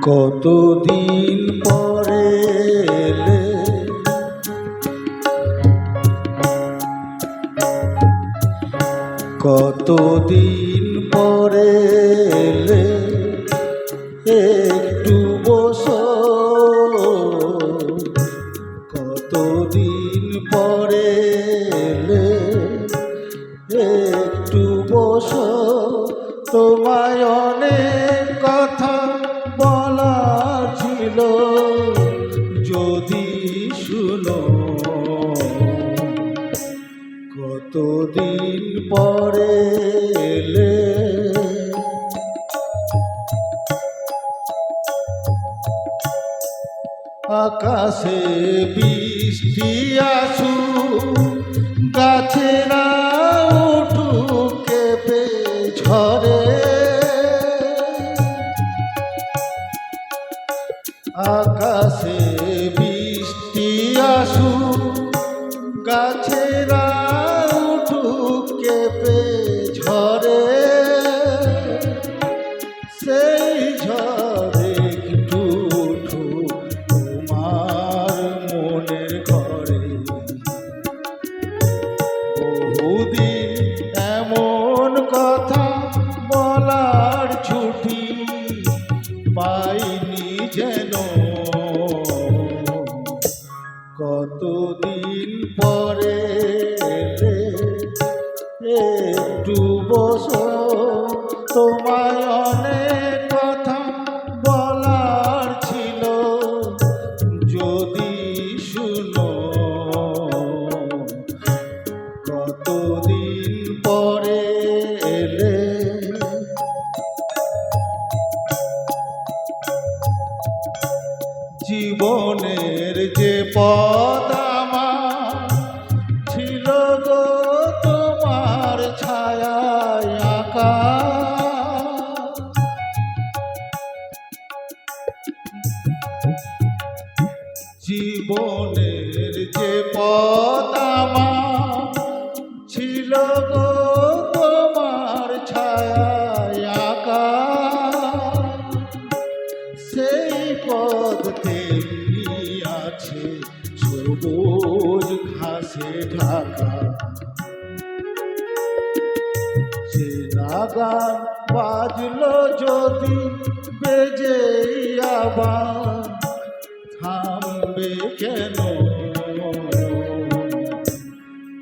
কতদিন পরে এলে, কতদিন পরে এলে, একটু বসো। কতদিন পরে এলে, একটু বসো। তোমায় অনেক কথা বলার ছিল, যদি শুনো। কতদিন পরে এলে, আকাশে বৃষ্টি আসুক, গাছেরা উঠুক কেঁপে ঝরে। আকাশে বৃষ্টি আসুক, গাছেরা উঠুক কেঁপে ঝরে। সেই ঝড়ে একটু উঠুক তোমার মনের ঘরে। বহুদিন এমন কথা বলার ছুটি পাইনি যেন। কতদিন পরে এলে, একটু বসো। তোমায় অনেক কথা বলার ছিল, যদি শুনো। কতদিন পরে এলে, জীবনের যে পথ আমার ছিল গো তোমার ছায়ায় আঁকা। জীবনের যে পথ আমার ছিল গো তোমার ছায়ায় আঁকা। সেই পথ তেমনি আছে সবুজ ঘাসে ঢাকা। সে নাগান বাজলো যদি বেজে আবার, থামবে কেন?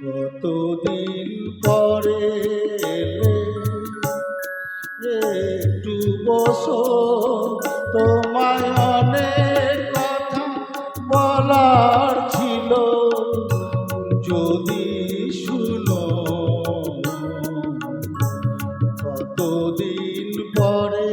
কতদিন পরে এলে, একটু বসো। তোমায় অনেক কথা বলার ছিল, যদি শুনো। কতদিন পরে